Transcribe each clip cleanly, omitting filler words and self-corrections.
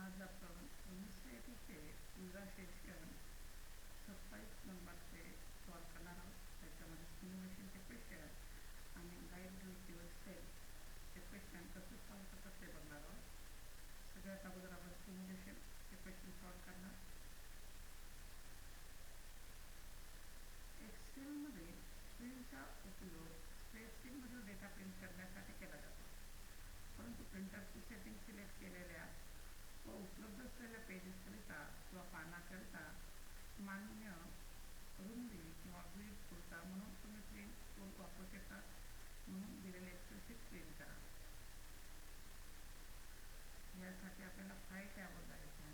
आज आपण 1980चे युवा सेशन 27 नंबरचे सॉल्व करणार आहोत. त्याच्यामध्ये सिम्युलेशनचे क्वेश्चन आणि लाईव्ह ड्युटीवर सेलचे क्वेश्चन कसे सॉल्व करतात ते बघणार आहोत. सगळ्यात अगोदर आपण सिम्युलेशनचे क्वेश्चन सॉल्व करणार. एक्सेलमध्ये स्क्रीनचा उपयोग स्प्रेडशीटमधील डेटा प्रिंट करण्यासाठी केला जातो, परंतु प्रिंटरची सेटिंग सिलेक्ट केलेल्या व उपलब्ध असलेल्या पेजेसकरिता किंवा पानाकरिता मान्य रुंदी किंवा विड्थ पुरता म्हणून तुम्ही प्रिंट टूल वापरू शकता. म्हणून दिलेले एक्सेल शीट प्रिंट करा. यासाठी आपल्याला फाईल टॅबवर जायचं आहे.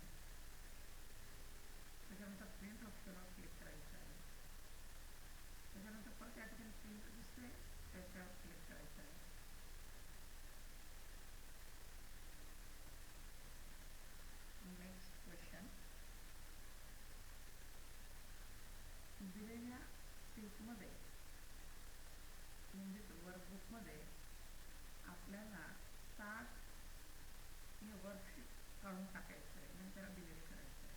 त्याच्यानंतर प्रिंट ऑप्शनवर क्लिक करायचं आहे. त्याच्यानंतर परत या ठिकाणी प्रिंट दिसते त्याच्यावर क्लिक करायचं आहे. नेक्स्ट क्वेश्चन, दिलेल्या शीटमध्ये म्हणजेच वर्कबुकमध्ये आपल्याला स्टार्ट हे वर्कशीट काढून टाकायचं आहे, म्हणजे त्याला डिलीट करायचं आहे.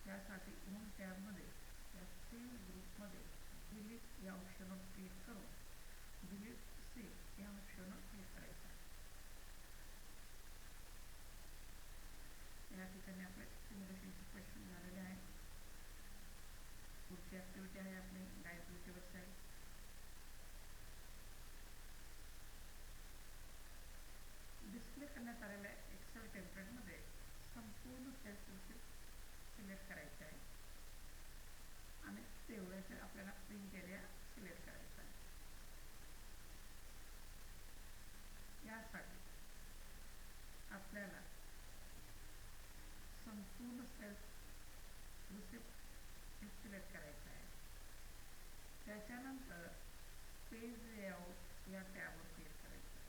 त्यासाठी होम टॅबमध्ये या सेल ग्रुपमध्ये डिलीट या ऑप्शनवर क्लिक करून डिलीट शीट या ऑप्शनवर क्लिक करायचं आहे. या ठिकाणी आपले सिम्युलेशनचे क्वेश्चन झालेले आहे. पुढची ॲक्टिव्हिटी आहे आपली लाईव्ह ड्युटीवर सेल. डिस्प्ले करण्यात आलेल्या एक्सेल टेम्पलेटमध्ये संपूर्ण सेल्स सिलेक्ट करायचे आहे आणि तेवढ्याचे आपल्याला प्रिंट एरिया सिलेक्ट करायचा आहे. यासाठी आपल्याला संपूर्ण सेल्स रिसिप्ट हे सिलेक्ट करायचं आहे. त्याच्यानंतर पेज लेआउट या टॅबवर क्लिक करायचं आहे.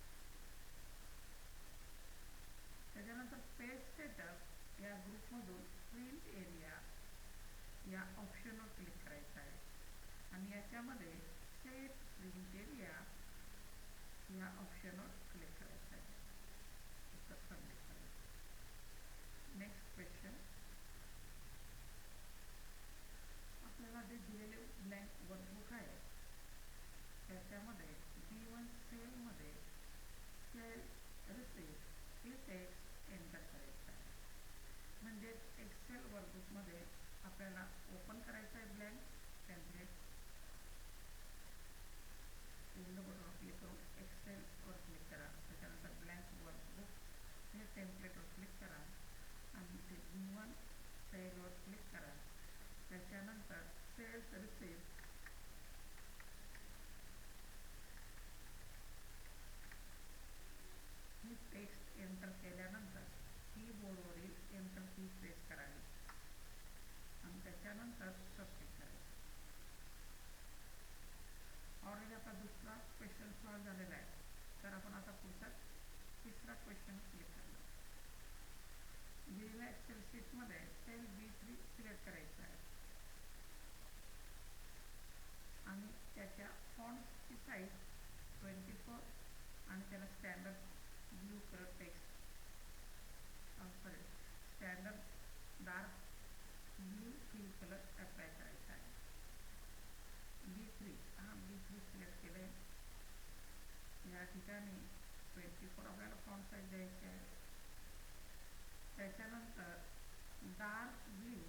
त्याच्यानंतर पेज सेटअप या ग्रुपमधून प्रिंट एरिया या ऑप्शनवर क्लिक करायचं आहे आणि याच्यामध्ये सेट प्रिंट एरिया या ऑप्शनवर क्लिक करायचं आहे. उत्तर सबमिट करायचं. नेक्स्ट क्वेश्चन, आपल्याला जे दिलेले ब्लँक वर्कबुक आहे त्याच्यामध्ये B1 सेलमध्ये सेल रिसिप्ट हे टेक्स्ट एंटर करायचं आहे. म्हणजेच एक्सेल वर्कबुकमध्ये आपल्याला ओपन करायचं आहे ब्लँक टेम्पलेट. विंडो बटनवर क्लिक करून एक्सेलवर क्लिक करा. त्याच्यानंतर ब्लँक वर्कबुक हे टेम्पलेटवर क्लिक करा आणि ते B1 सेलवर क्लिक करा. त्याच्यानंतर सेल्स रिसिप्ट ही टेक्स्ट एंटर केल्यानंतर कीबोर्डवरील एंटर की प्रेस करावी आणि त्याच्यानंतर सबमिट करायचं. ऑलरेडी आपला दुसरा क्वेश्चन सॉल्व झालेला आहे, तर आपण आता पुढचा तिसरा क्वेश्चन क्लिक करणार. दिलेल्या एक्सेल शीटमध्ये सेल B3 सिलेक्ट करायचा आहे आणि त्याच्या फॉन्टची साईज 24 आणि त्याला standard blue colour text standard dark blue fill colour apply करायचा आहे. B3 सिलेक्ट केलं आहे. या ठिकाणी 24 आपल्याला फॉन्ट साईज द्यायची आहे. त्याच्यानंतर डार्क ब्ल्यू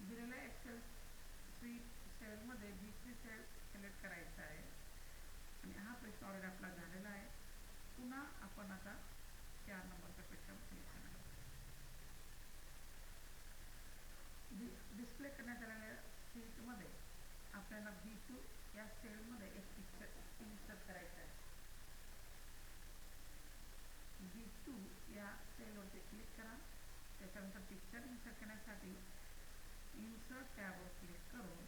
दिलेल्या एक्सेल शीट सेलमध्ये B3 सेल सिलेक्ट करायचा आहे आणि हा प्रश्न ऑलरेडी आपला झालेला आहे. पुन्हा आपण आता 4 नंबरचा क्वेश्चन क्लिक करणार. डिस्प्ले करण्यात आलेल्या शीटमध्ये आपल्याला B2 या सेलमध्ये एक पिक्चर इन्सर्ट करायचा आहे. B2 या सेलवरती क्लिक करा. त्याच्यानंतर पिक्चर इन्सर्ट करण्यासाठी इन्सर्ट टॅबवर क्लिक करून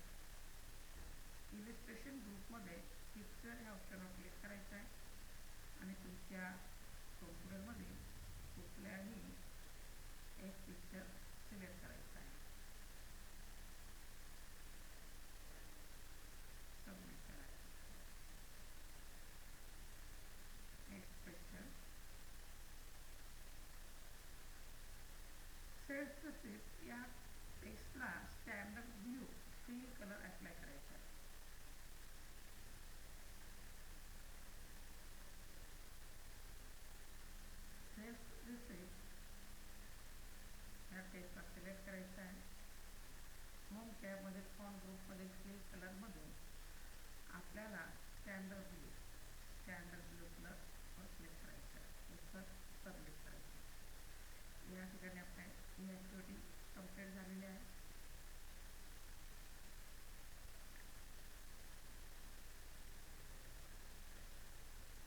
इलिस्ट्रेशन ग्रुपमध्ये पिक्चर या ऑप्शनवर क्लिक करायचं आहे आणि तुमच्या कॉम्प्युटरमध्ये कुठल्याही एक पिक्चर सिलेक्ट करायचा आहे. सबमिट करायचं. टेक्स्टला standard blue fill colour apply करायचा आहे. सेल्फ रिसिप्ट ह्या टेक्स्टला सिलेक्ट करायचं आहे. होम टॅबमध्ये फॉन्ट ग्रुपमध्ये फिल कलरमधून आपल्याला स्टँडर्ड ब्लू कलरवर क्लिक करायचं.